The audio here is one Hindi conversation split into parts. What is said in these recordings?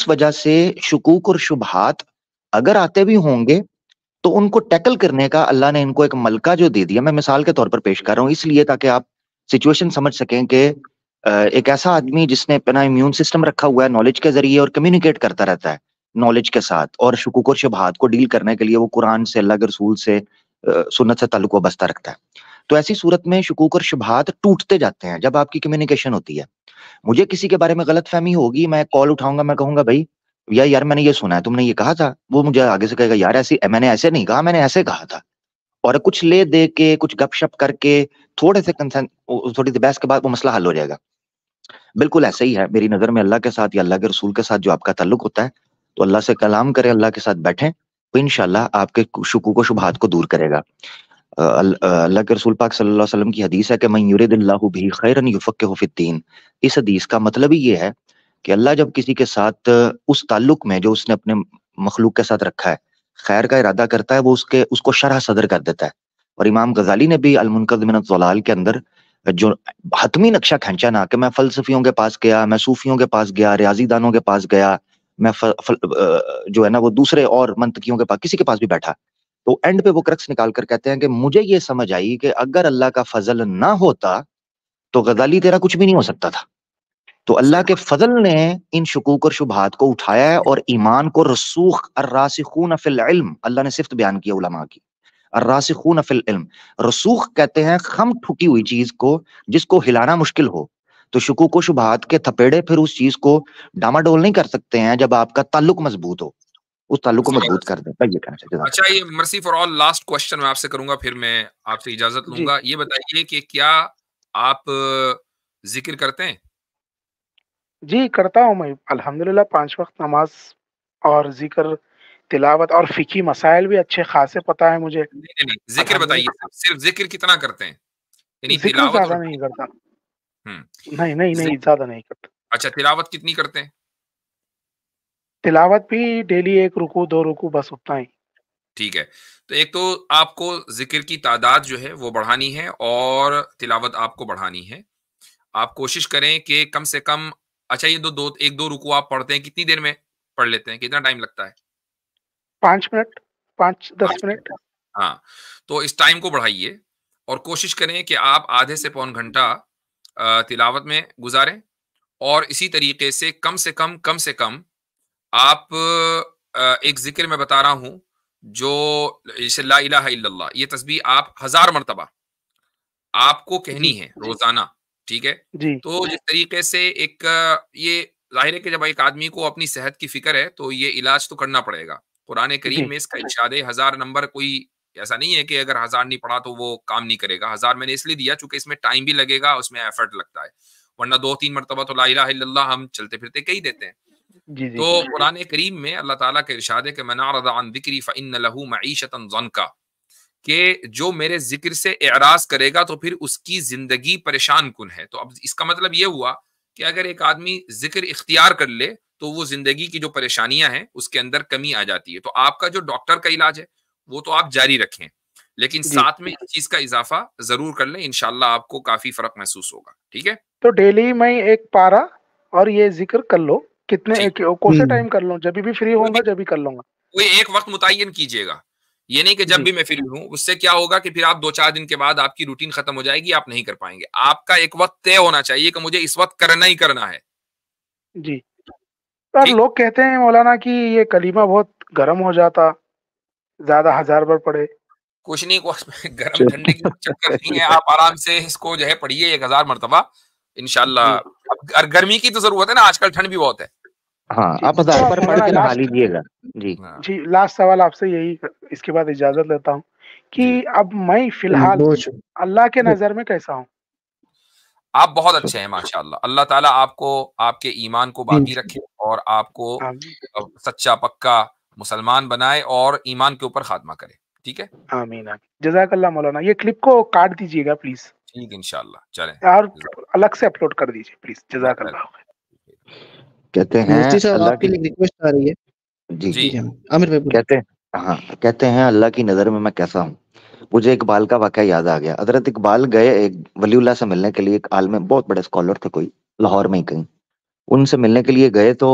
उस वजह से शुकूक और शुबहात अगर आते भी होंगे तो उनको टैकल करने का अल्लाह ने इनको एक मलका जो दे दिया, मैं मिसाल के तौर पर पेश कर रहा हूँ इसलिए ताकि आप सिचुएशन समझ सकें कि एक ऐसा आदमी जिसने अपना इम्यून सिस्टम रखा हुआ है नॉलेज के जरिए और कम्युनिकेट करता रहता है नॉलेज के साथ, और शुकूक और शुबहात को डील करने के लिए वो कुरान से, अल्लाह के रसूल से, सुन्नत से ताल्लुक वाबस्ता रखता है। तो ऐसी सूरत में शुकूक और शुबहात टूटते जाते हैं जब आपकी कम्युनिकेशन होती है। मुझे किसी के बारे में गलतफहमी होगी, मैं कॉल उठाऊंगा, मैं कहूंगा भाई यार मैंने ये सुना है, तुमने ये कहा था। वो मुझे आगे से कहेगा यार ऐसी मैंने ऐसे नहीं कहा, मैंने ऐसे कहा था। और कुछ ले दे के, कुछ गपशप करके, थोड़े से कंसर्न, थोड़ी सी बहस के बाद वो मसला हल हो जाएगा। बिल्कुल ऐसे ही है मेरी नजर में अल्लाह के साथ या अल्लाह के रसूल के साथ जो आपका ताल्लुक होता है, तो अल्लाह से कलाम करें, अल्लाह के साथ बैठें, तो इंशाल्लाह आपके शुकूक व शुबहात को दूर करेगा। अल्लाह के रसूल पाक सल्लल्लाहु अलैहि वसल्लम की हदीस है कि मन युरिदिल्लाहु बिही खैरन युफक्किहु फिद्दीन। इस हदीस का मतलब ही ये है कि अल्लाह जब किसी के साथ उस ताल्लुक में जो उसने अपने मखलूक के साथ रखा है खैर का इरादा करता है, वो उसको शरह सदर कर देता है। और इमाम गजाली ने भी अल मुनक़ज़ मिन अज़्ज़लाल के अंदर जो हतमी नक्शा खींचा ना कि मैं फलसफियों के पास गया, मैं सूफियों के पास गया, रियाजीदानों के पास गया, मैं जो है ना वो दूसरे और मंतकियों के पास, किसी के पास भी बैठा, तो एंड पे वो क्रक्स निकाल कर कहते हैं कि मुझे ये समझ आई कि अगर अल्लाह का फजल ना होता तो गजाली तेरा कुछ भी नहीं हो सकता था। तो अल्लाह के फजल ने इन शुकूक और शुबहात को उठाया है और ईमान को रसूख अर्रासिखून फिल इल्म, अल्लाह ने सिफ्त बयान किया उलमा की, अर्रासिखून फिल इल्म। रसूख कहते हैं खम ठुकी हुई चीज को जिसको हिलाना मुश्किल हो। तो शुकूक और शुबहात के थपेड़े फिर उस चीज को डामाडोल नहीं कर सकते हैं जब आपका ताल्लुक मजबूत हो, उस ताल्लुक को मजबूत कर देता है। ये कहना चाहिए। अच्छा, ये mercy for all last question मैं आपसे करूंगा, फिर मैं आपसे इजाजत लूंगा। ये बताइए कि क्या आप जिक्र करते हैं? जी, करता हूँ मैं अल्हम्दुलिल्लाह, 5 वक्त नमाज और जिक्र, तिलावत और फिकी मसाइल भी अच्छे खासे पता है मुझे। नहीं, जिक्र बताइए, सिर्फ जिक्र कितना करते हैं? यानी जिक्र तिलावत ज्यादा और नहीं करता। नहीं, नहीं, ज्यादा नहीं करता। अच्छा, तिलावत कितनी करते हैं? तिलावत भी डेली 1 रुकू 2 रुकू बस उतना ही। ठीक है, तो एक तो आपको जिक्र की तादाद जो है वो बढ़ानी है और तिलावत आपको बढ़ानी है। आप कोशिश करें कि कम से कम, अच्छा ये एक दो रुकू आप पढ़ते हैं, कितनी देर में पढ़ लेते हैं, कितना टाइम लगता है? 5 मिनट, 5-10 मिनट। हाँ, तो इस टाइम को बढ़ाइए और कोशिश करें कि आप आधे से पौन घंटा तिलावत में गुजारें, और इसी तरीके से कम से कम आप एक जिक्र मैं बता रहा हूं जो जैसे ला इलाहा इल्लल्लाह, ये तस्बीह आप 1000 मर्तबा आपको कहनी है रोजाना। ठीक है, तो जिस तरीके से एक ये जाहिर है कि जब एक आदमी को अपनी सेहत की फिक्र है तो ये इलाज तो करना पड़ेगा। कुरान करीम में इसका इरशाद है, 1000 नंबर कोई ऐसा नहीं है कि अगर 1000 नहीं पढ़ा तो वो काम नहीं करेगा। 1000 मैंने इसलिए दिया चूंकि इसमें टाइम भी लगेगा, उसमें एफर्ट लगता है, वरना 2-3 मर्तबा तो ला इलाहा इल्लल्लाह हम चलते फिरते कह ही देते हैं। तो कुरान करीम में अल्लाह ताला का इरशाद है कि मन अरदा अन ज़िक्री फ़इन्न लहू मईशतन ज़न्का, कि जो मेरे जिक्र से एराज करेगा तो फिर उसकी जिंदगी परेशान कुन है। तो अब इसका मतलब ये हुआ कि अगर एक आदमी जिक्र इख्तियार कर ले तो वो जिंदगी की जो परेशानियां हैं उसके अंदर कमी आ जाती है। तो आपका जो डॉक्टर का इलाज है वो तो आप जारी रखें, लेकिन साथ में इस चीज का इजाफा जरूर कर लें, इंशाल्लाह आपको काफी फर्क महसूस होगा। ठीक है, तो डेली मैं 1 पारा और ये जिक्र कर लो, कितने कौन से टाइम कर लूं? जब भी फ्री होऊंगा जब भी कर लूंगा। कोई एक वक्त मुतय्यन कीजिएगा, ये नहीं कि जब भी मैं फ्री हूं। उससे क्या होगा कि फिर आप 2-4 दिन के बाद आपकी रूटीन खत्म हो जाएगी, आप नहीं कर पाएंगे। आपका एक वक्त तय होना चाहिए कि मुझे इस वक्त करना ही करना है। जी, पर लोग कहते हैं मौलाना कि ये कलीमा बहुत गर्म हो जाता, ज्यादा 1000 बार पढ़े। कुछ नहीं, गर्म ठंडे की चक्कर नहीं है, आप आराम से इसको जो है पढ़िए 1000 मरतबा इंशाल्लाह। अब गर्मी की तो जरूरत है ना, आजकल ठंड भी बहुत है। हाँ, आप 1000 पर पढ़ के नहा लीजिएगा। जी, लास्ट सवाल आपसे यही, इसके बाद इजाजत लेता हूँ कि अब मैं फिलहाल अल्लाह के नजर में कैसा हूँ? आप बहुत अच्छे हैं माशाल्लाह। अल्लाह ताला आपको, आपके ईमान को बाकी रखे और आपको सच्चा पक्का मुसलमान बनाए और ईमान के ऊपर खात्मा करे। ठीक है, आमीन आमीन। जज़ाकल्लाह मौलाना। ये क्लिप को काट दीजिएगा प्लीज। ठीक, इंशाल्लाह। चलें, और अलग से अपलोड कर दीजिए प्लीज। जज़ाकल्लाह। कहते हैं अल्लाह की रिक्वेस्ट आ रही है। जी आमिर भाई कहते हैं, हाँ कहते हैं अल्लाह की नजर में मैं कैसा हूँ। मुझे इकबाल का वाकया याद आ गया। हजरत इकबाल गए एक वलीउल्लाह से मिलने के लिए, एक आलम बहुत बड़े स्कॉलर थे कोई, लाहौर में ही कहीं। उनसे मिलने के लिए गए तो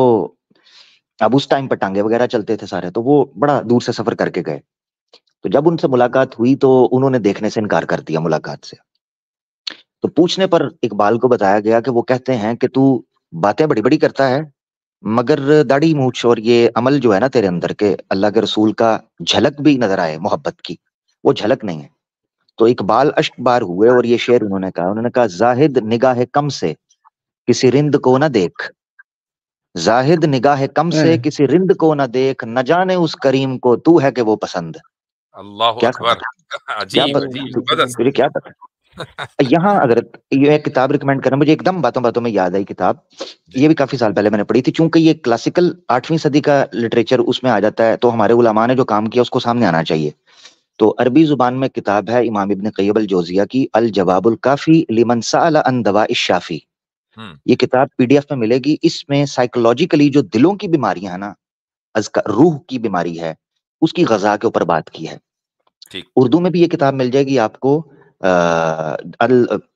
अब उस टाइम पर टांगे वगैरह चलते थे सारे, तो वो बड़ा दूर से सफर करके गए। तो जब उनसे मुलाकात हुई तो उन्होंने देखने से इनकार कर दिया मुलाकात से। तो पूछने पर इकबाल को बताया गया कि वो कहते हैं कि तू बातें बड़ी बड़ी करता है, मगर दाढ़ी मूछ और ये अमल जो है ना तेरे अंदर के अल्लाह के रसूल का झलक भी नजर आए मोहब्बत की, वो झलक नहीं है। तो इकबाल अश्क बार हुए और ये शेर उन्होंने कहा जाहिद निगाह कम से किसी रिंद को ना देख, जाहिद निगाह कम से किसी रिंद को ना देख, न जाने उस करीम को तू है कि वो पसंद। अल्लाह क्या अकबर, क्या अजीब अजीब जबरदस्त। तुझे क्या पता। यहाँ अगर ये एक किताब रिकमेंड करना, मुझे एकदम बातों बातों में याद आई किताब, ये भी काफी साल पहले मैंने पढ़ी थी, चूंकि ये क्लासिकल 8वीं सदी का लिटरेचर उसमें आ जाता है, तो हमारे उलमा ने जो काम किया उसको सामने आना चाहिए। तो अरबी जुबान में किताब है इमाम इब्न क़य्यम अल जौजिया की, अल जवाबुल काफी लिमन सअल अन दवाइश शाफी। ये किताब पीडीएफ में मिलेगी। इसमें साइकोलॉजिकली जो दिलों की बीमारियां है ना, रूह की बीमारी है, उसकी गजा के ऊपर बात की है। उर्दू में भी ये किताब मिल जाएगी आपको,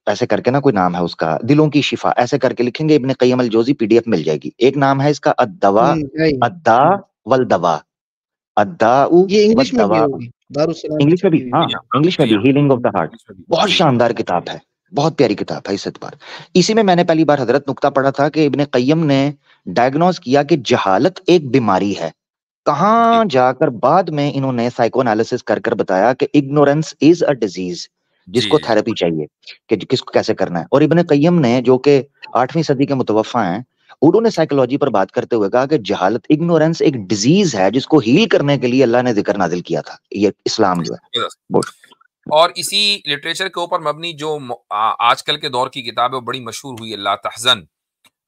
ऐसे करके ना कोई नाम है उसका, दिलों की शिफा ऐसे करके लिखेंगे इब्न क़य्यम अल जौजी, पीडीएफ मिल जाएगी। एक नाम है इसका अद्दवा, अद्दा वल दवा, अद्दाउ ये इंग्लिश में भी वद्दवा। होगी, दारुस्सलाम इंग्लिश में भी, की हाँ इंग्लिश में भी, हीलिंग ऑफ द हार्ट, बहुत शानदार किताब है, बहुत प्यारी किताब है इस एतबार। इसी में मैंने पहली बार हजरत नुक्ता पढ़ा था कि इब्न क़य्यम ने डायग्नोज किया कि जहालत एक बीमारी है। कहाँ जाकर बाद में इन्होंने साइको एनालिसिस कर कर बताया कि इग्नोरेंस इज अ डिजीज, जिसको थेरेपी चाहिए कि किसको कैसे करना है। और इब्न क़य्यम ने, जो कि 8वीं सदी के मुतवफ़ा हैं, उन्होंने साइकोलॉजी पर बात करते हुए कहा कि जहालत, इग्नोरेंस एक डिजीज है जिसको हील करने के लिए अल्लाह ने जिक्र नाजिल किया था, ये इस्लाम जो है। और इसी लिटरेचर के ऊपर मबनी जो आजकल के दौर की किताब है वो बड़ी मशहूर हुई है, ला तहज़न,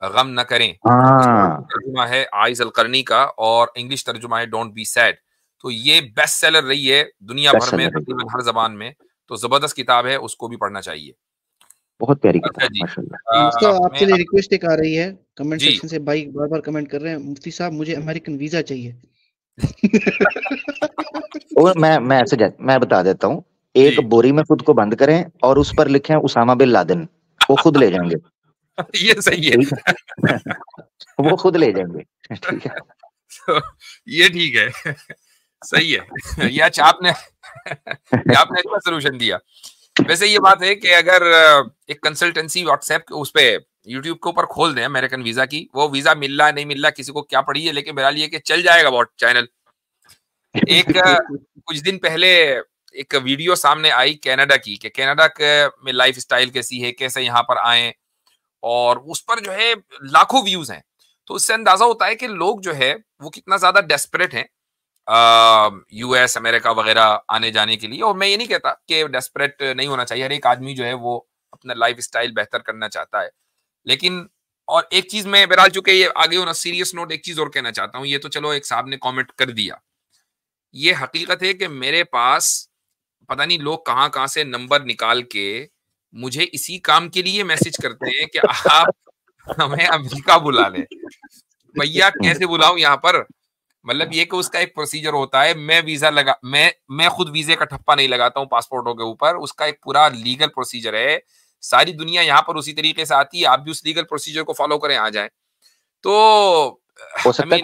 गम न करें। तर्जुमा है आइज़ अल करनी का और इंग्लिश तर्जुमा है डोंट बी सैड। तो ये बेस्ट सेलर रही है दुनिया भर में, तकरीबन हर जबान में। तो जबरदस्त किताब है, उसको भी पढ़ना चाहिए। बहुत प्यारी किताब माशाल्लाह। आपके लिए रिक्वेस्ट एक आ रही है कमेंट सेक्शन से, भाई बार-बार कमेंट कर रहे हैं, मुफ्ती साहब मुझे अमेरिकन वीजा चाहिए। और मैं ऐसे मैं बता देता हूँ, एक बोरी में खुद को बंद करें और उस पर लिखें उसामा बिन लादेन, वो खुद ले जाएंगे। ये सही है। वो खुद ले जाएंगे, ठीक है। तो ये ठीक है, सही है। ये अच्छा आपने अच्छा सोल्यूशन दिया। वैसे ये बात है कि अगर एक कंसल्टेंसी व्हाट्सएप उस पे यूट्यूब के ऊपर खोल दें अमेरिकन वीजा की, वो वीजा मिल रहा है नहीं मिल रहा किसी को क्या पड़ी है, लेकिन मेरा लिए कि चल जाएगा बहुत चैनल। एक कुछ दिन पहले एक वीडियो सामने आई कनाडा की, कि कनाडा में लाइफ स्टाइल कैसी है, कैसे यहाँ पर आए, और उस पर जो है लाखों व्यूज हैं। तो उससे अंदाजा होता है कि लोग जो है वो कितना ज्यादा डेस्परेट हैं यूएस अमेरिका वगैरह आने जाने के लिए। और मैं ये नहीं कहता कि डेस्परेट नहीं होना चाहिए, हर एक आदमी जो है वो अपना लाइफ स्टाइल बेहतर करना चाहता है। लेकिन और एक चीज मैं बहरहाल, चूंकि ये आगे होना सीरियस नोट, एक चीज और कहना चाहता हूँ। ये तो चलो एक साहब ने कमेंट कर दिया, ये हकीकत है कि मेरे पास पता नहीं लोग कहाँ कहाँ से नंबर निकाल के मुझे इसी काम के लिए मैसेज करते हैं कि आप हमें अमेरिका बुला लें। भैया कैसे बुलाऊं यहाँ पर? मतलब ये कि उसका एक प्रोसीजर होता है। मैं वीजा मैं खुद वीजे का ठप्पा नहीं लगाता हूँ पासपोर्टों के ऊपर, उसका एक पूरा लीगल प्रोसीजर है। सारी दुनिया यहाँ पर उसी तरीके से आती है, आप भी उस लीगल प्रोसीजर को फॉलो करें, आ जाए। तो हो सकता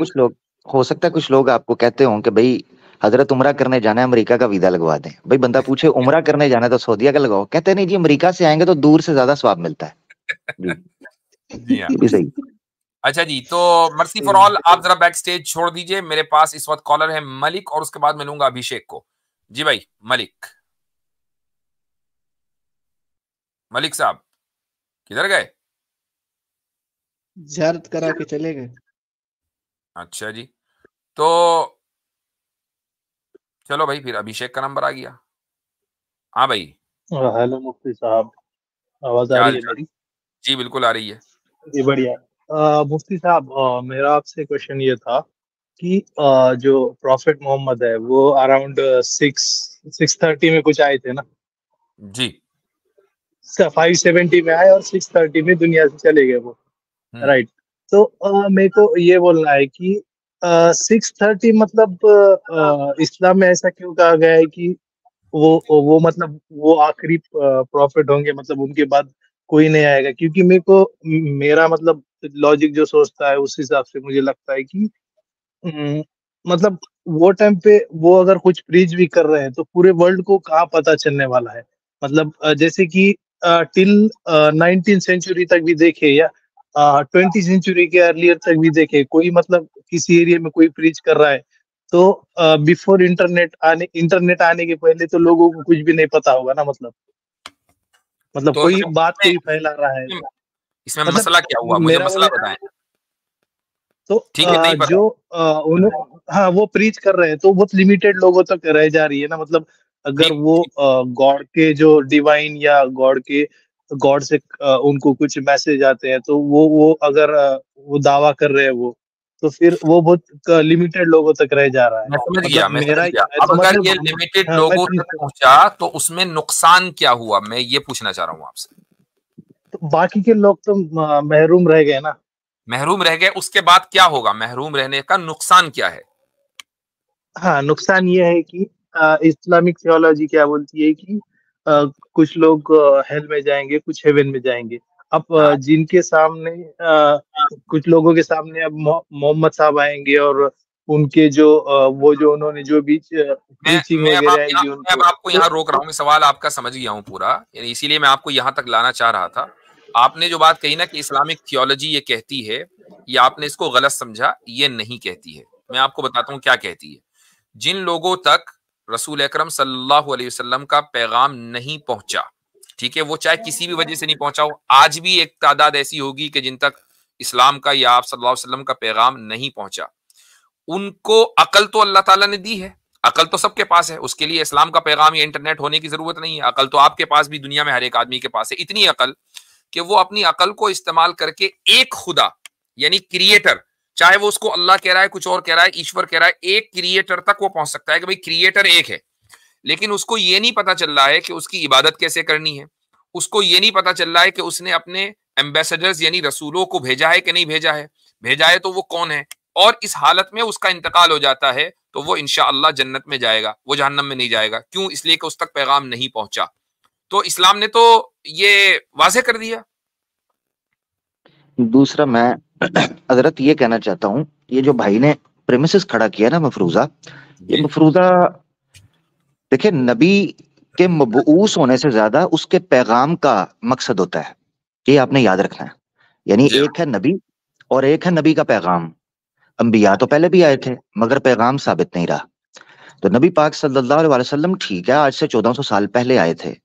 है कुछ लोग आपको कहते हों कि भाई हजरत उमरा करने जाना है, अमेरिका का वीजा लगवा दें। भाई बंदा पूछे उमरा करने जाना है तो सऊदीया का लगाओ, कहते नहीं जी अमेरिका से आएंगे तो दूर से ज्यादा स्वाब मिलता है। जी हाँ, सही। अच्छा जी, तो मर्सी फॉर ऑल आप जरा बैक स्टेज छोड़ दीजिए। मेरे पास इस वक्त कॉलर है मलिक, और उसके बाद मैं लूंगा अभिषेक को। जी भाई मलिक साहब किधर गए? ज़ियारत करा के चले गए। अच्छा जी, तो चलो भाई, फिर अभिषेक का नंबर आ गया। हाँ भाई। हेलो मुफ्ती साहब, आवाज आ रही है मेरी? जी बिल्कुल आ रही है जी बढ़िया। मुफ्ती साहब, मेरा आपसे क्वेश्चन ये था कि जो प्रॉफिट मोहम्मद है वो अराउंड 630 में कुछ आए थे ना जी। 570 में आए और 630 में दुनिया से चले गए वो, राइट। तो मेरे को ये बोलना है कि 630 मतलब इस्लाम में ऐसा क्यों कहा गया है कि वो मतलब वो आखिरी प्रॉफिट होंगे, मतलब उनके बाद कोई नहीं आएगा? क्योंकि मेरा मतलब लॉजिक जो सोचता है उस हिसाब से मुझे लगता है कि मतलब वो टाइम पे वो अगर कुछ प्रीच भी कर रहे हैं तो पूरे वर्ल्ड को कहाँ पता चलने वाला है। मतलब जैसे कि टिल 19th सेंचुरी तक भी देखे या 20th सेंचुरी के अर्लियर तक भी देखे, कोई मतलब किसी एरिया में कोई प्रीच कर रहा है तो बिफोर इंटरनेट आने के पहले तो लोगों को कुछ भी नहीं पता होगा ना। मतलब तो कोई बात कोई फैला रहा है इसमें मतलब मसला क्या हुआ, मुझे मसला बताएं। तो ठीक है, नहीं पता। हाँ वो प्रीच कर रहे हैं तो बहुत लिमिटेड लोगों तक रह जा रही है ना। मतलब अगर ठीक वो गॉड के जो डिवाइन या गॉड से उनको कुछ मैसेज आते हैं तो वो अगर वो दावा कर रहे हैं वो, तो फिर वो बहुत लिमिटेड लोगों तक रह जा रहा है। मैं समझ मतलब गया। मेरा अब तो अगर मतलब ये लिमिटेड हाँ, लोगों तक पहुंचा तो उसमें नुकसान क्या हुआ, मैं ये पूछना चाह रहा हूँ आपसे। तो बाकी के लोग तो महरूम रह गए ना। महरूम रह गए, उसके बाद क्या होगा, महरूम रहने का नुकसान क्या है? हाँ, नुकसान ये है कि इस्लामिक थियोलॉजी क्या बोलती है कि कुछ लोग हेल में जाएंगे, कुछ हेवन में जाएंगे। अब हाँ। जिनके सामने कुछ लोगों के सामने अब मोहम्मद साहब आएंगे और उनके जो वो जो उन्होंने जो भी प्रीचिंग मैं वगैरह आएगी उनको अब आपको तो यहाँ रोक रहा हूँ, सवाल आपका समझ गया हूँ पूरा, यानी इसीलिए मैं आपको यहाँ तक लाना चाह रहा था। आपने जो बात कही ना कि इस्लामिक थियोलॉजी ये कहती है, ये आपने इसको गलत समझा, ये नहीं कहती है। मैं आपको बताता हूँ क्या कहती है। जिन लोगों तक रसूल अकरम सल्लल्लाहु अलैहि वसल्लम का पैगाम नहीं पहुंचा, ठीक है, वो चाहे किसी भी वजह से नहीं पहुंचा हो, आज भी एक तादाद ऐसी होगी कि जिन तक इस्लाम का या आप सल्लल्लाहु अलैहि वसल्लम का पैगाम नहीं पहुंचा, उनको अकल तो अल्लाह ताला ने दी है, अकल तो सबके पास है, उसके लिए इस्लाम का पैगाम या इंटरनेट होने की जरूरत नहीं है। अकल तो आपके पास भी, दुनिया में हर एक आदमी के पास है, इतनी अकल कि वो अपनी अकल को इस्तेमाल करके एक खुदा यानी क्रिएटर, चाहे वो उसको अल्लाह कह रहा है, कुछ और कह रहा है, ईश्वर कह रहा है, एक क्रिएटर तक वो पहुंच सकता है कि भाई क्रिएटर एक है। लेकिन उसको ये नहीं पता चल रहा है कि उसकी इबादत कैसे करनी है, उसको ये नहीं पता चल रहा है कि उसने अपने एम्बेसडर्स यानी रसूलों को भेजा है कि नहीं भेजा है, भेजा है तो वो कौन है, और इस हालत में उसका इंतकाल हो जाता है तो वो इंशाअल्लाह जन्नत में जाएगा, वो जहन्नम में नहीं जाएगा। क्यों? इसलिए कि उस तक पैगाम नहीं पहुंचा। तो इस्लाम ने तो ये वाज़ेह कर दिया। दूसरा मैं हजरत ये कहना चाहता हूँ, ये जो भाई ने प्रेमिसेस खड़ा किया ना मफरूजा, ये मफरूजा देखिए नबी के मबऊस होने से ज्यादा उसके पैगाम का मकसद होता है, ये आपने याद रखना है। यानी एक है नबी और एक है नबी का पैगाम। अंबिया तो पहले भी आए थे मगर पैगाम साबित नहीं रहा। तो नबी पाक सल्लल्लाहु अलैहि वसल्लम ठीक है आज से 1400 साल पहले आए थे,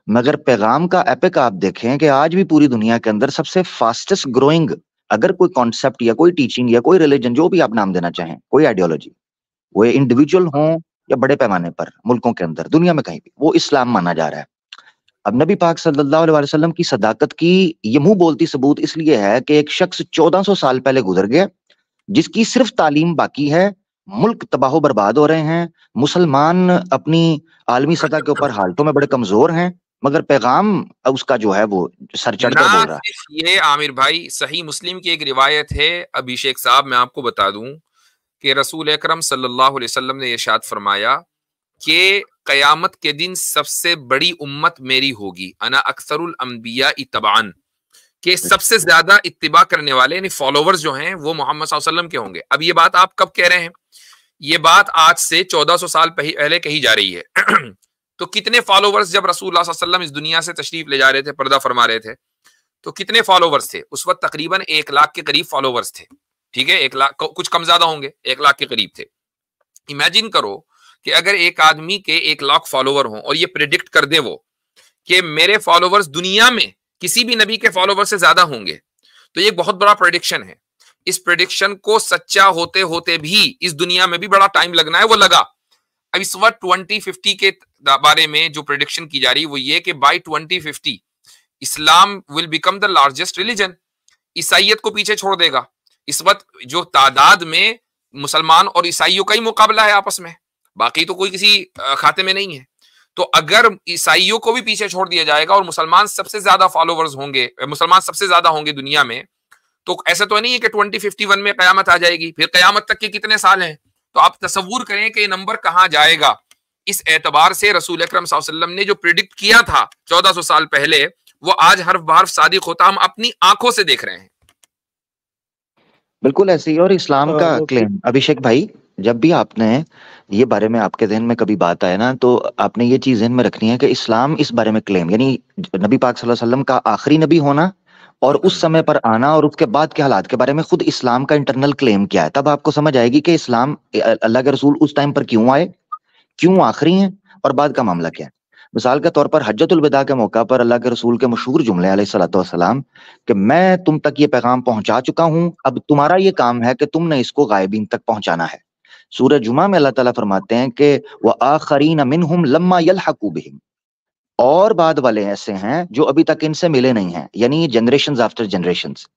मगर पैगाम का एपिक आप देखें कि आज भी पूरी दुनिया के अंदर सबसे फास्टेस्ट ग्रोइंग अगर कोई कॉन्सेप्ट या कोई टीचिंग या कोई रिलीजन, जो भी आप नाम देना चाहें, कोई आइडियोलॉजी, वो इंडिविजुअल हो या बड़े पैमाने पर मुल्कों के अंदर दुनिया में कहीं भी, वो इस्लाम माना जा रहा है। अब नबी पाक सल्लल्लाहु अलैहि वसल्लम की सदाकत की ये मुंह बोलती सबूत इसलिए है कि एक शख्स 1400 साल पहले गुजर गया जिसकी सिर्फ तालीम बाकी है, मुल्क तबाह बर्बाद हो रहे हैं, मुसलमान अपनी आलमी सतह के ऊपर हालतों में बड़े कमजोर हैं, मगर पैगाम उसका जो है वो सर चढ़कर बोल रहा है। ये आमिर भाई, सही मुस्लिम की एक रिवायत है, अभिषेक साहब मैं आपको बता दूं कि रसूल अकरम सल्लल्लाहु अलैहि वसल्लम ने इरशाद फरमाया कि कयामत के दिन सबसे बड़ी उम्मत मेरी होगी, अना अक्सरुल अंबिया इत्तबान, कि सबसे ज्यादा इत्तिबा करने वाले यानी फॉलोवर्स जो हैं वो मोहम्मद सल्लल्लाहु अलैहि वसल्लम के होंगे। अब ये बात आप कब कह रहे हैं? ये बात आज से 1400 साल पहले कही जा रही है। तो कितने फॉलोवर्स जब रसूलुल्लाह सल्लल्लाहु अलैहि वसल्लम इस दुनिया से तशरीफ ले जा रहे थे, पर्दा फरमा रहे थे, तो कितने फॉलोवर्स थे? उस वक्त तकरीबन 1 लाख के करीब फॉलोवर्स थे। ठीक है, 1 लाख, कुछ कम ज्यादा होंगे, 1 लाख के करीब थे। इमेजिन करो कि अगर एक आदमी के 1 लाख फॉलोवर हों और ये प्रिडिक्ट कर दे वो कि मेरे फॉलोवर्स दुनिया में किसी भी नबी के फॉलोवर से ज्यादा होंगे, तो ये एक बहुत बड़ा प्रेडिक्शन है। इस प्रेडिक्शन को सच्चा होते होते भी इस दुनिया में भी बड़ा टाइम लगना है, वो लगा। अब इस वक्त 2050 के बारे में जो प्रेडिक्शन की जा रही है वो ये कि by 2050 Islam will become the largest religion, ईसाइयत को पीछे छोड़ देगा। इस वक्त जो तादाद में मुसलमान और ईसाइयों का ही मुकाबला है आपस में, बाकी तो कोई किसी खाते में नहीं है। तो अगर ईसाइयों को भी पीछे छोड़ दिया जाएगा और मुसलमान सबसे ज्यादा फॉलोवर्स होंगे, मुसलमान सबसे ज्यादा होंगे दुनिया में, तो ऐसा तो नहीं है कि 2051 में कयामत आ जाएगी। फिर कयामत तक के कितने साल हैं? तो आप तसव्वुर करें कि ये नंबर कहां जाएगा। इस एतबार से रसूल अकरम सल्लल्लाहु अलैहि वसल्लम ने जो प्रिडिक्ट किया था 1400 साल पहले, वो आज हर बार सादिक होता, हम अपनी आंखों से देख रहे हैं। बिल्कुल ऐसे ही। और इस्लाम का वो क्लेम, अभिषेक भाई, जब भी आपने ये बारे में आपके ज़हन में कभी बात आए ना, तो आपने ये चीज ज़हन में रखनी है कि इस्लाम इस बारे में क्लेम, यानी नबी पाक सल्लल्लाहु अलैहि वसल्लम का आखिरी नबी होना और उस समय पर आना और उसके बाद के हालात के बारे में खुद इस्लाम का इंटरनल क्लेम क्या है। तब आपको समझ आएगी कि इस्लाम, अल्लाह के रसूल उस टाइम पर क्यों आए, क्यों आखिरी हैं, और बाद का मामला क्या है। मिसाल के तौर पर हज्जतुल विदा के मौका पर अल्लाह के रसूल के मशहूर जुमले अलैहिस्सलातु वस्सलाम कि मैं तुम तक ये पैगाम पहुंचा चुका हूं, अब तुम्हारा ये काम है कि तुमने इसको गायबीन तक पहुंचाना है। सूरह जुमा में अल्लाह ताला फरमाते हैं कि व आखरीन मिनहुम लम्मा यलहकू बिहिम, और बाद वाले ऐसे हैं जो अभी तक इनसे मिले नहीं हैं, यानी जनरेशंस आफ्टर जनरेशंस।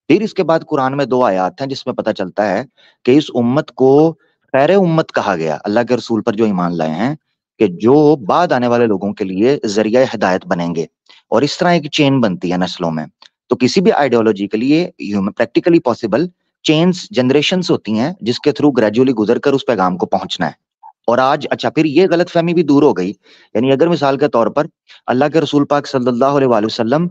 फिर इसके बाद कुरान में 2 आयत हैं जिसमें पता चलता है कि इस उम्मत को खैर उम्मत कहा गया, अल्लाह के रसूल पर जो ईमान लाए हैं, कि जो बाद आने वाले लोगों के लिए जरिया हिदायत बनेंगे। और इस तरह एक चेन बनती है नस्लों में। तो किसी भी आइडियोलॉजी के लिए प्रैक्टिकली पॉसिबल चेन्स, जनरेशंस होती हैं जिसके थ्रू ग्रेजुअली गुजर कर उस पैगाम को पहुंचना है। और आज अच्छा, फिर ये गलतफहमी भी दूर हो गई। यानी अगर मिसाल के तौर पर अल्लाह के रसूल पाक सल्लल्लाहु अलैहि वसल्लम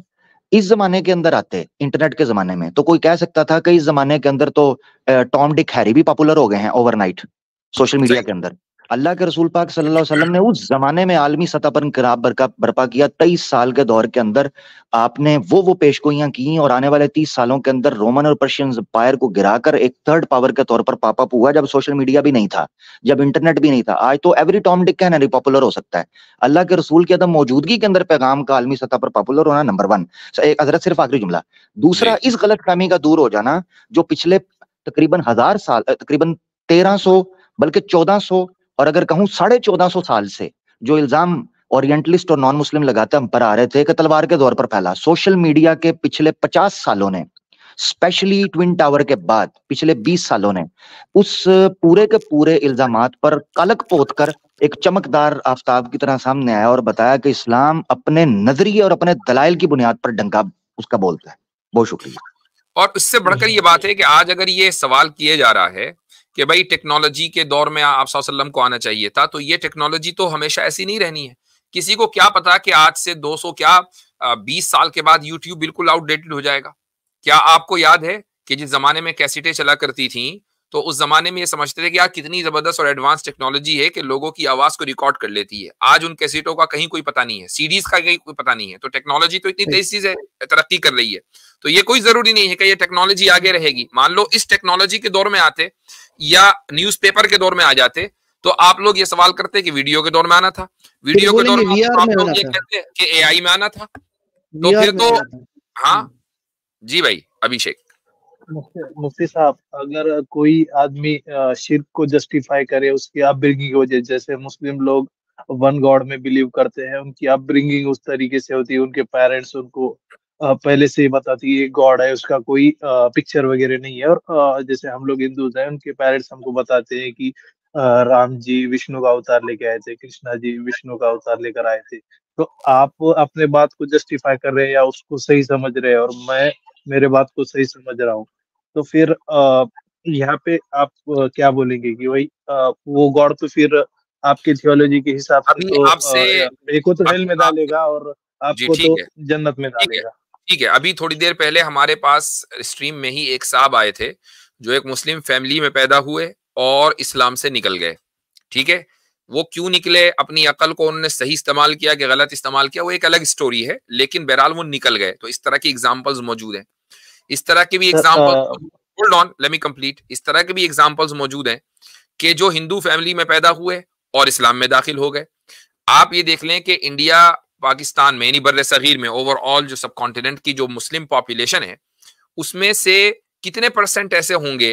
इस जमाने के अंदर आते, इंटरनेट के जमाने में, तो कोई कह सकता था कि इस जमाने के अंदर तो टॉम डिक हैरी भी पॉपुलर हो गए हैं ओवरनाइट सोशल मीडिया के अंदर। अल्लाह के रसूल पाक सल्लल्लाहु अलैहि वसल्लम ने उस जमाने में आलमी सतह पर इनकलाब बर्पा किया। 23 साल के दौर के अंदर आपने वो पेशगोइयां की, और आने वाले 30 सालों के अंदर रोमन और पर्शियन एम्पायर को गिराकर एक थर्ड पावर के तौर पर पापा हुआ, जब सोशल मीडिया भी नहीं था, जब इंटरनेट भी नहीं था। आज तो every Tom Dick can Harry popular हो सकता है। अल्लाह के रसूल की अदम मौजूदगी के अंदर पैगाम का आलमी सतह पर पॉपुलर होना नंबर 1। एक हजरत, सिर्फ आखिरी जुमला। दूसरा, इस गलतफहमी का दूर हो जाना जो पिछले तकरीबन 1000 साल, तकरीबन 1300, बल्कि 1400, और अगर कहूं 1450 साल से जो इल्जाम ओरिएंटलिस्ट और नॉन मुस्लिम लगाते हम पर आ रहे थे कि तलवार के दौर पर फैला, सोशल मीडिया के पिछले 50 सालों ने, स्पेशली ट्विन टावर के बाद पिछले 20 सालों ने, उस पूरे के पूरे इल्जामात पर कलक पोत कर एक चमकदार आफताब की तरह सामने आया और बताया कि इस्लाम अपने नजरिए और अपने दलाइल की बुनियाद पर डंका उसका बोलता है। बहुत शुक्रिया। और इससे बढ़कर ये बात है कि आज अगर ये सवाल किए जा रहा है कि भाई टेक्नोलॉजी के दौर में आप सल्लल्लाहु को आना चाहिए था, तो ये टेक्नोलॉजी तो हमेशा ऐसी नहीं रहनी है। किसी को क्या पता कि आज से 200 क्या 20 साल के बाद यूट्यूब बिल्कुल आउटडेटेड हो जाएगा। क्या आपको याद है कि जिस जमाने में कैसेटें चला करती थी, तो उस जमाने में ये समझते थे कि यार कितनी जबरदस्त और एडवांस टेक्नोलॉजी है कि लोगों की आवाज को रिकॉर्ड कर लेती है। आज उन कैसेटों का कहीं कोई पता नहीं है, सीडीज का कहीं कोई पता नहीं है। तो टेक्नोलॉजी तो इतनी तेज चीज है, तरक्की कर रही है, तो ये कोई जरूरी नहीं है कि ये टेक्नोलॉजी आगे रहेगी। मान लो इस टेक्नोलॉजी के दौर में आते या न्यूज़पेपर के दौर में आ जाते, तो आप लोग ये सवाल करते कि वीडियो के दौर में आना था, वीडियो के दौर में आप लोग ये कहते कि एआई में आना था। तो फिर तो हाँ जी भाई अभिषेक। मुफ्ती साहब, अगर कोई आदमी शिर्क को जस्टिफाई करे उसकी अपब्रिंगिंग की वजह, जैसे मुस्लिम लोग वन गॉड में बिलीव करते हैं, उनकी अपब्रिंगिंग उस तरीके से होती है, उनके पेरेंट्स उनको पहले से ही बताती है गॉड है, उसका कोई पिक्चर वगैरह नहीं है। और जैसे हम लोग हिंदूज हैं, उनके पेरेंट्स हमको बताते हैं कि राम जी विष्णु का अवतार लेके आए थे, कृष्णा जी विष्णु का अवतार लेकर आए थे। तो आप अपने बात को जस्टिफाई कर रहे हैं या उसको सही समझ रहे हैं, और मैं मेरे बात को सही समझ रहा हूँ, तो फिर यहाँ पे आप क्या बोलेंगे कि भाई वो गॉड तो फिर आपकी थियोलॉजी के हिसाब से तो आपसे एक को तो हेल में डालेगा और आपको तो जन्नत में डालेगा। ठीक है, अभी थोड़ी देर पहले हमारे पास स्ट्रीम में ही एक साहब आए थे जो एक मुस्लिम फैमिली में पैदा हुए और इस्लाम से निकल गए। ठीक है, वो क्यों निकले, अपनी अकल को उन्होंने सही इस्तेमाल किया कि गलत इस्तेमाल किया, वो एक अलग स्टोरी है, लेकिन बहरहाल वो निकल गए। तो इस तरह की एग्जाम्पल्स मौजूद हैं, इस तरह के भी examples, hold on let me complete, इस तरह के भी एग्जाम्पल्स मौजूद हैं कि जो हिंदू फैमिली में पैदा हुए और इस्लाम में दाखिल हो गए। आप ये देख लें कि इंडिया, पाकिस्तान में, यानी बर्रे सगीर में, ओवरऑल जो सब कॉन्टिनेंट की जो मुस्लिम पॉपुलेशन है, उसमें से कितने परसेंट ऐसे होंगे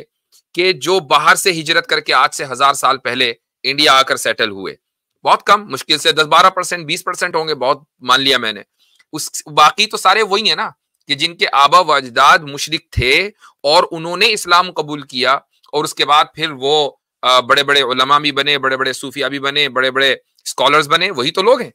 कि जो बाहर से हिजरत करके आज से 1000 साल पहले इंडिया आकर सेटल हुए? बहुत कम, मुश्किल से 10-12%, 20% होंगे, बहुत मान लिया मैंने। उस बाकी तो सारे वही है ना कि जिनके आबा व अजदाद मुशरिक थे और उन्होंने इस्लाम कबूल किया, और उसके बाद फिर वो बड़े बड़े उलमा भी बने, बड़े बड़े सूफिया भी बने, बड़े बड़े स्कॉलर्स बने, वही तो लोग हैं।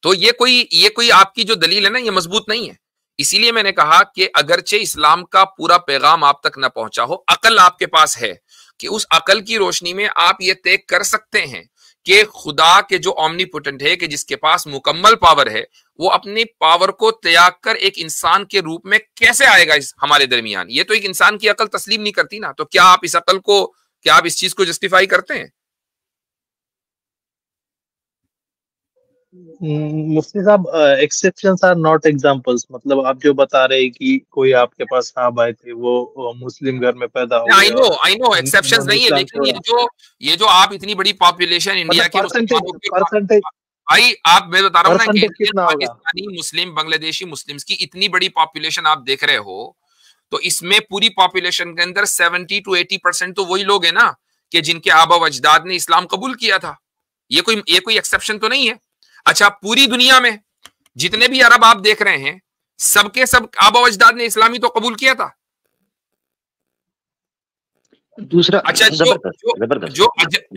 तो ये कोई आपकी जो दलील है ना, ये मजबूत नहीं है। इसीलिए मैंने कहा कि अगरचे इस्लाम का पूरा पैगाम आप तक न पहुंचा हो, अकल आपके पास है कि उस अकल की रोशनी में आप ये तय कर सकते हैं कि खुदा के जो ऑमनीपोटेंट है, कि जिसके पास मुकम्मल पावर है, वो अपनी पावर को त्याग कर एक इंसान के रूप में कैसे आएगा इस हमारे दरमियान? ये तो एक इंसान की अकल तस्लीम नहीं करती ना। तो क्या आप इस अकल को, क्या आप इस चीज को जस्टिफाई करते हैं? मुफ्ती साहब, एक्सेप्शंस आर नॉट एग्जांपल्स। मतलब आप जो बता रहे हैं कि कोई आपके पास साहब आए थे, वो मुस्लिम घर में पैदा हो आई गए नो एक्सेप्शंस उन्होंने नहीं है, इस्लाम लेकिन छोड़ा। ये जो आप इतनी बड़ी पॉपुलेशन इंडिया मतलब के मुसलमानों की, परसेंटेज भाई आप, मैं बता रहा हूँ ना कि परसेंटेज इंडियन, कितना होगा? पाकिस्तानी, मुस्लिम, बांग्लादेशी मुस्लिम्स की इतनी बड़ी पॉपुलेशन आप देख रहे हो, तो इसमें पूरी पॉपुलेशन के अंदर 70 to 80% तो वही लोग हैं ना कि जिनके आबा व अजदाद ने इस्लाम कबूल किया था। ये कोई एक्सेप्शन तो नहीं है। अच्छा, पूरी दुनिया में जितने भी अरब आप देख रहे हैं, सबके सब आबा व अजदाद ने इस्लामी तो कबूल किया था। दूसरा, अच्छा,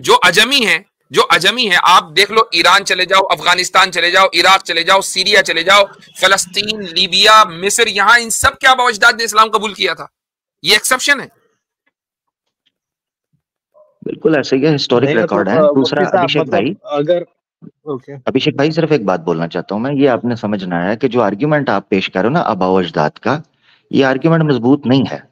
जो अजमी है, आप देख लो, ईरान चले जाओ, अफगानिस्तान चले जाओ, इराक चले जाओ, सीरिया चले जाओ, फलस्तीन, लीबिया, मिस्र, यहां इन सब के आबा व अजदाद ने इस्लाम कबूल किया था। ये एक्सेप्शन है? बिल्कुल ऐसे ही है, हिस्टोरिक रिकॉर्ड है। दूसरा, अभिषेक भाई, अगर ओके, अभिषेक भाई सिर्फ एक बात बोलना चाहता हूं मैं, ये आपने समझना है कि जो आर्ग्यूमेंट आप पेश कर रहे हो ना आबाओ अजदाद का, ये आर्ग्यूमेंट मजबूत नहीं है।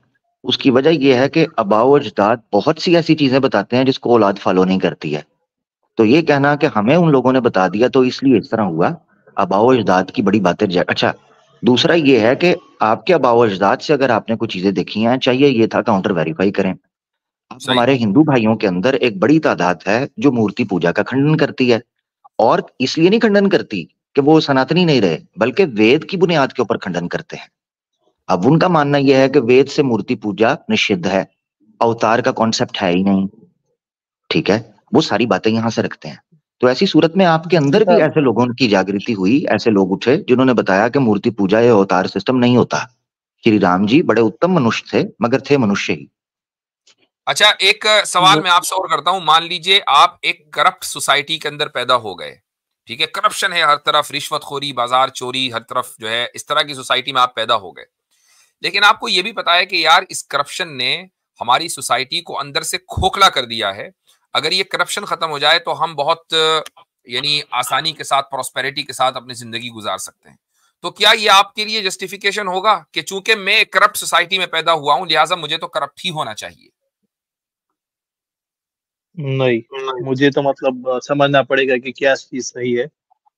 उसकी वजह यह है कि आबाओ अजदाद बहुत सी ऐसी चीजें बताते हैं जिसको औलाद फॉलो नहीं करती है। तो ये कहना कि हमें उन लोगों ने बता दिया तो इसलिए इस तरह हुआ, आबाओ अजदाद की बड़ी बातें अच्छा। दूसरा ये है कि आपके आबाओ अजदाद से अगर आपने कुछ चीजें देखी हैं, चाहिए ये था काउंटर वेरीफाई करें। अब हमारे हिंदू भाइयों के अंदर एक बड़ी तादाद है जो मूर्ति पूजा का खंडन करती है, और इसलिए नहीं खंडन करती कि वो सनातनी नहीं रहे, बल्कि वेद की बुनियाद के ऊपर खंडन करते हैं। अब उनका मानना यह है कि वेद से मूर्ति पूजा निषिद्ध है, अवतार का कॉन्सेप्ट है ही नहीं। ठीक है, वो सारी बातें यहां से रखते हैं। तो ऐसी सूरत में आपके अंदर भी ऐसे लोगों की जागृति हुई, ऐसे लोग उठे जिन्होंने बताया कि मूर्ति पूजा या अवतार सिस्टम नहीं होता। श्री राम जी बड़े उत्तम मनुष्य थे, मगर थे मनुष्य ही। अच्छा, एक सवाल मैं आपसे और करता हूं। मान लीजिए आप एक करप्ट सोसाइटी के अंदर पैदा हो गए, ठीक है, करप्शन है हर तरफ, रिश्वतखोरी, बाजार चोरी, हर तरफ जो है, इस तरह की सोसाइटी में आप पैदा हो गए। लेकिन आपको यह भी पता है कि यार इस करप्शन ने हमारी सोसाइटी को अंदर से खोखला कर दिया है। अगर ये करप्शन खत्म हो जाए तो हम बहुत यानी आसानी के साथ, प्रॉस्पेरिटी के साथ अपनी जिंदगी गुजार सकते हैं। तो क्या ये आपके लिए जस्टिफिकेशन होगा कि चूंकि मैं करप्ट सोसाइटी में पैदा हुआ हूं, लिहाजा मुझे तो करप्ट ही होना चाहिए? नहीं, मुझे तो मतलब समझना पड़ेगा कि क्या चीज सही है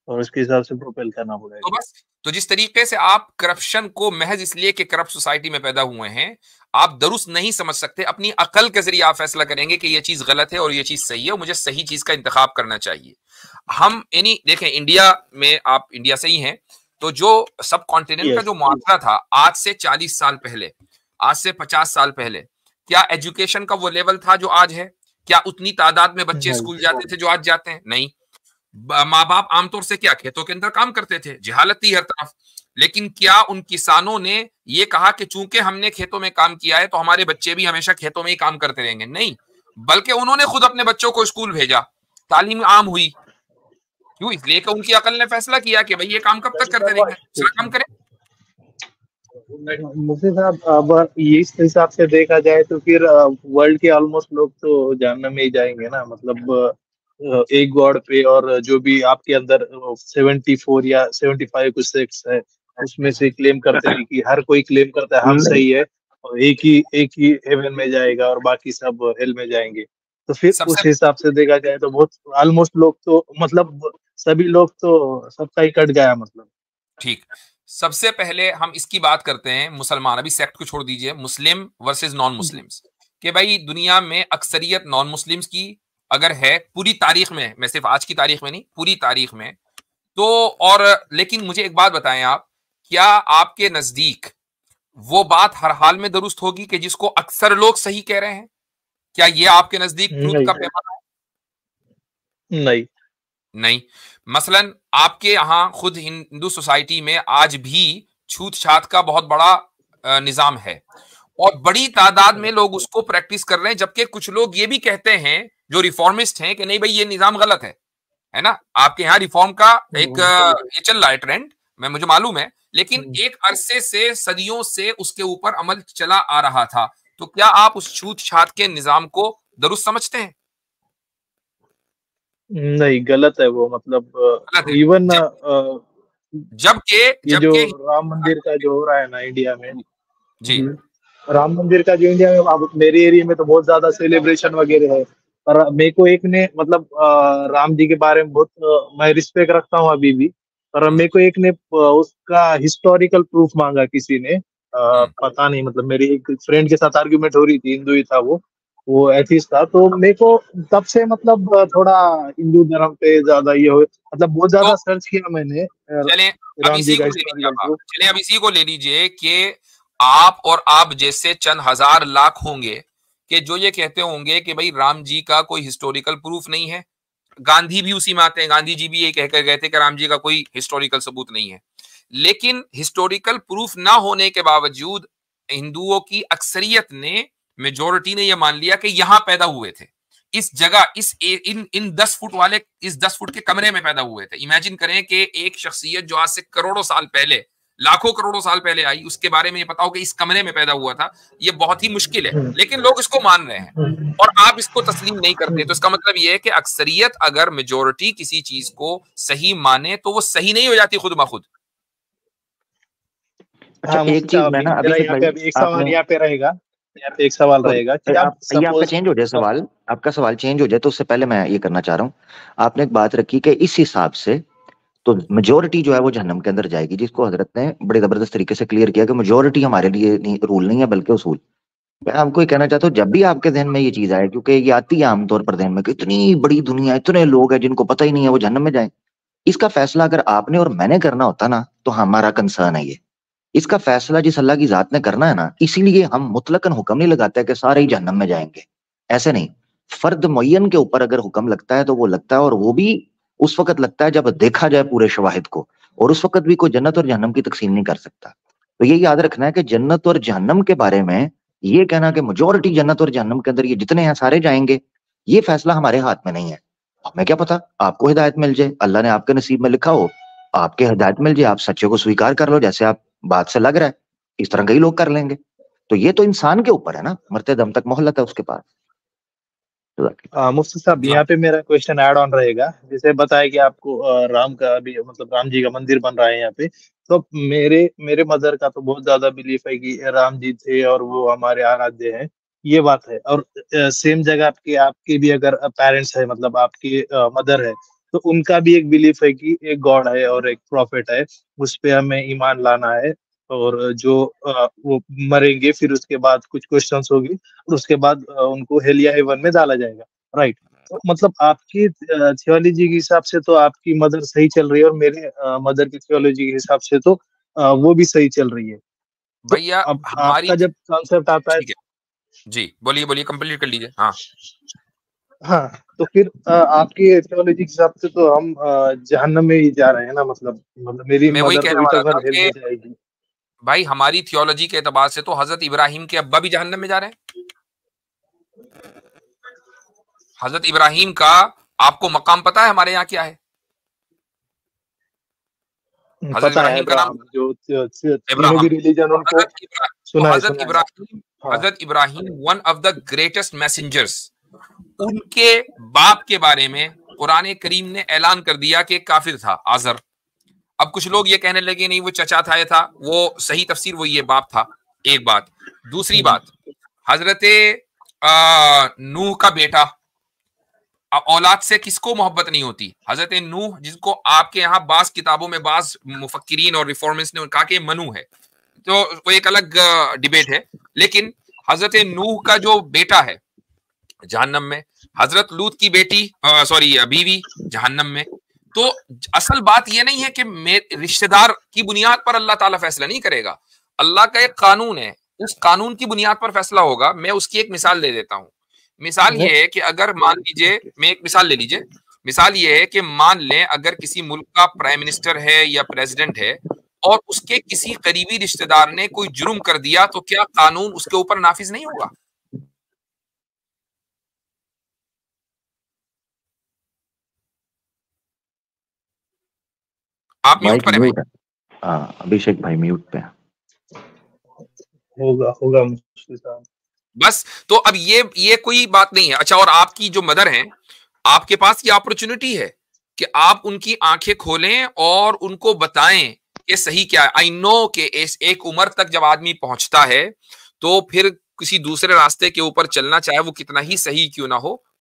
और उसके हिसाब से प्रोपेल करना तो पड़ेगा। बस, तो जिस तरीके से आप करप्शन को महज इसलिए कि करप्ट सोसाइटी में पैदा हुए हैं, आप दुरुस्त नहीं समझ सकते, अपनी अकल के जरिए आप फैसला करेंगे कि ये चीज गलत है और ये चीज सही है और मुझे सही चीज का इंतखाब करना चाहिए। हम यानी देखें, इंडिया में, आप इंडिया से ही हैं, तो जो सब कॉन्टिनेंट का जो मामला था आज से 40 साल पहले, आज से 50 साल पहले, क्या एजुकेशन का वो लेवल था जो आज है? क्या उतनी तादाद में बच्चे स्कूल जाते थे जो आज जाते हैं? नहीं। माँ बाप आमतौर से क्या खेतों के अंदर काम करते थे, जहालत थी हर तरफ। लेकिन क्या उन किसानों ने ये कहा कि चूंकि हमने खेतों में काम किया है तो हमारे बच्चे भी हमेशा खेतों में ही काम करते रहेंगे? नहीं, बल्कि उन्होंने खुद अपने बच्चों को स्कूल भेजा, तालीम आम हुई। क्यों? इसलिए कि उनकी अकल ने फैसला किया कि भाई ये काम कब तक करते रहेंगे, दूसरा काम करें। मुफ्ती साहब, अब ये इस हिसाब से देखा जाए तो फिर वर्ल्ड के ऑलमोस्ट लोग तो जहन्नम में ही जाएंगे ना। मतलब एक गॉड पे, और जो भी आपके अंदर 74 या 75 कुछ सेक्स है, उसमें से क्लेम करते हैं कि हर कोई क्लेम करता है हम सही है, और एक ही हेवन में जाएगा और बाकी सब हेल में जाएंगे। तो फिर उस हिसाब से देखा जाए तो बहुत ऑलमोस्ट लोग तो, मतलब सभी लोग तो, सबका ही कट गया मतलब। ठीक, सबसे पहले हम इसकी बात करते हैं मुसलमान, अभी सेक्ट को छोड़ दीजिए, मुस्लिम वर्सेस नॉन मुस्लिम्स, कि भाई दुनिया में अक्सरियत नॉन मुस्लिम्स की अगर है पूरी तारीख में, मैं सिर्फ आज की तारीख में नहीं, पूरी तारीख में, तो और लेकिन मुझे एक बात बताएं आप, क्या आपके नजदीक वो बात हर हाल में दुरुस्त होगी कि जिसको अक्सर लोग सही कह रहे हैं? क्या ये आपके नजदीक ट्रूथ का पैमाना है? नहीं। मसलन आपके यहां खुद हिंदू सोसाइटी में आज भी छूत छात का बहुत बड़ा निजाम है और बड़ी तादाद में लोग उसको प्रैक्टिस कर रहे हैं, जबकि कुछ लोग ये भी कहते हैं जो रिफॉर्मिस्ट हैं कि नहीं भाई ये निजाम गलत है ना। आपके यहाँ रिफॉर्म का एक ये चल रहा है ट्रेंड, मुझे मालूम है, लेकिन एक अरसे से, सदियों से उसके ऊपर अमल चला आ रहा था। तो क्या आप उस छूत छात के निजाम को दुरुस्त समझते हैं? नहीं, गलत है वो, मतलब गलत है। इवन जबकि ये जो राम मंदिर का जो हो रहा है ना इंडिया में, जी राम मंदिर का जो इंडिया में, अब मेरे एरिया में तो बहुत ज्यादा सेलिब्रेशन वगैरह है, पर मेरे को एक ने मतलब राम जी के बारे में बहुत मैं रिस्पेक्ट रखता हूँ अभी भी, पर मेरे को एक ने उसका हिस्टोरिकल प्रूफ मांगा किसी ने, पता नहीं, मतलब मेरी एक फ्रेंड के साथ आर्ग्यूमेंट हो रही थी, हिंदू ही था वो एथिस्ट था, तो मेरे को तब से मतलब थोड़ा हिंदू धर्म पे ज्यादा ये हो, मतलब बहुत ज्यादा सर्च किया मैंने चले अब राम इसी जी का को ले लीजिए हिस्टोरिकल आप, प्रूफ। चले अब इसी को ले लीजिए कि आप और आप जैसे चंद हजार लाख होंगे कि जो ये कहते होंगे कि भाई राम जी का कोई हिस्टोरिकल प्रूफ नहीं है। गांधी भी उसी में आते हैं, गांधी जी भी ये कहकर गए थे कि राम जी का कोई हिस्टोरिकल सबूत नहीं है। लेकिन हिस्टोरिकल प्रूफ ना होने के बावजूद हिंदुओं की अक्सरियत ने, मेजोरिटी ने यह मान लिया कि यहां पैदा हुए थे, इस जगह, इन 10 फुट वाले, इस 10 फुट के कमरे में पैदा हुए थे। इमेजिन करें कि एक शख्सियत जो आज से करोड़ों साल पहले, लाखों करोड़ों साल पहले आई, उसके बारे में ये पता हो कि इस कमरे में पैदा हुआ था, ये बहुत ही मुश्किल है, लेकिन लोग इसको मान रहे हैं और आप इसको तस्लीम नहीं करते। तो इसका मतलब ये है कि अक्सरियत अगर मेजोरिटी किसी चीज को सही माने तो वो सही नहीं हो जाती खुद ब खुद। अच्छा, एक चीज मैं ना अभिषेक भाई, एक सवाल यहाँ पे रहेगा, यहाँ पे एक सवाल रहेगा कि आप ये आपका चेंज हो जाए सवाल, आपका सवाल चेंज हो जाए, तो उससे पहले मैं ये करना चाह रहा हूँ। आपने एक बात रखी कि इस हिसाब से तो मेजोरिटी जो है वो जहन्नम के अंदर जाएगी, जिसको हजरत ने बड़े जबरदस्त तरीके से क्लियर किया कि मेजोरिटी हमारे लिए रूल नहीं है बल्कि उसूल। मैं आपको ये कहना चाहता हूँ, जब भी आपके जहन में ये चीज आए, क्योंकि ये आती है आमतौर पर जहन में कि इतनी बड़ी दुनिया, इतने लोग हैं जिनको पता ही नहीं है वो जहन्नम में जाए, इसका फैसला अगर आपने और मैंने करना होता ना, तो हमारा कंसर्न है ये। इसका फैसला जिस अल्लाह की जात ने करना है ना, इसीलिए हम मुतलकन हुक्म नहीं लगाते कि सारे ही जहन्नम में जाएंगे, ऐसे नहीं। फर्द मुय्यन के ऊपर अगर हुक्म लगता है तो वो लगता है, और वो भी उस वक्त लगता है जब देखा जाए पूरे शवाहिद को, और उस वक्त भी कोई जन्नत और जहन्नम की तकसीम नहीं कर सकता। तो ये याद रखना है कि जन्नत और जहन्नम के बारे में ये कहना कि मेजोरिटी जन्नत और जहन्नम के अंदर ये जितने हैं सारे जाएंगे, ये फैसला हमारे हाथ में नहीं है। हमें क्या पता, आपको हिदायत मिल जाए, अल्लाह ने आपके नसीब में लिखा हो, आपके हिदायत मिल जाए, आप सच्चे को स्वीकार कर लो, जैसे आप बात से लग रहा है, इस तरह कई लोग कर लेंगे। तो ये तो इंसान के ऊपर है ना, मरते दम तक मोहलत है उसके पास। मुफ्ती साहब, यहाँ पे मेरा क्वेश्चन ऐड ऑन रहेगा, जैसे बताया कि आपको राम का अभी मतलब राम जी का मंदिर बन रहा है यहाँ पे, तो मेरे मेरे मदर का तो बहुत ज्यादा बिलीफ है कि राम जी थे और वो हमारे आराध्य हैं, ये बात है। और सेम जगह आपके भी अगर पेरेंट्स है, मतलब आपकी मदर है, तो उनका भी एक बिलीफ है कि एक गॉड है और एक प्रॉफिट है, उस पे हमें ईमान लाना है, और जो वो मरेंगे फिर उसके बाद कुछ क्वेश्चंस होगी, और उसके बाद उनको हेल या हेवन में डाला जाएगा, राइट। तो मतलब आपकी थियोलॉजी के हिसाब से तो आपकी मदर सही चल रही है, और मेरे मदर की थियोलॉजी के हिसाब से तो वो भी सही चल रही है। तो भैया अब हमारी, आपका जब कॉन्सेप्ट आता है, ठीक है जी, बोलिए बोलिए, कंप्लीट कर लीजिए। हाँ हाँ, तो फिर आपकी थियोलॉजी के हिसाब से तो हम जहन्नम में ही जा रहे हैं ना, मतलब मेरी मैं वही मदर कहने तो वाला था इटरनल हेल कि में जाएगी। भाई हमारी थियोलॉजी के एतबार से तो हजरत इब्राहिम के अब्बा भी जहन्नम में जा रहे हैं। हजरत इब्राहिम का आपको मकाम पता है हमारे यहाँ क्या है? हजरत पता है, इब्राहिम का नाम, जो तीनों इब्राहिम। भी रिलीजन उनको सुना है, सुना है। हाँ। हजरत Ibrahim one of the greatest messengers, उनके बाप के बारे में कुरान करीम ने ऐलान कर दिया कि काफिर था आजर। अब कुछ लोग ये कहने लगे नहीं वो चचा था, ये था, वो सही तफसीर वो ये बाप था। एक बात। दूसरी बात, हजरत नूह का बेटा, औलाद से किसको मोहब्बत नहीं होती? हजरत नूह, जिसको आपके यहाँ बास किताबों में बास मुफक्किरीन और रिफॉर्मिस्ट ने कहा कि मनु है, तो वो एक अलग डिबेट है। लेकिन हजरत नूह का जो बेटा है जहन्नम में, हजरत लूत की बेटी बीवी जहन्नम में। तो असल बात यह नहीं है कि रिश्तेदार की बुनियाद पर अल्लाह ताला फैसला नहीं करेगा। अल्लाह का एक कानून है, उस कानून की बुनियाद पर फैसला होगा। मैं उसकी एक मिसाल दे देता हूँ। मिसाल ये है कि अगर मान लीजिए, मैं एक मिसाल ले लीजिए, मिसाल ये है कि मान लें अगर किसी मुल्क का प्राइम मिनिस्टर है या प्रेसिडेंट है और उसके किसी करीबी रिश्तेदार ने कोई जुर्म कर दिया, तो क्या कानून उसके ऊपर नाफिज नहीं होगा? आप म्यूट पर हैं भाई। हाँ, अभिषेक भाई म्यूट पे होगा मुश्किल। बस तो अब ये कोई बात नहीं है। अच्छा, और आपकी जो मदर हैं, आपके पास ये अपॉर्चुनिटी है कि आप उनकी आंखें खोलें और उनको बताएं कि सही क्या है। आई नो कि इस एक उम्र तक जब आदमी पहुंचता है तो फिर किसी दूसरे रास्ते के ऊपर चलना, चाहे वो कितना ही सही क्यों ना हो,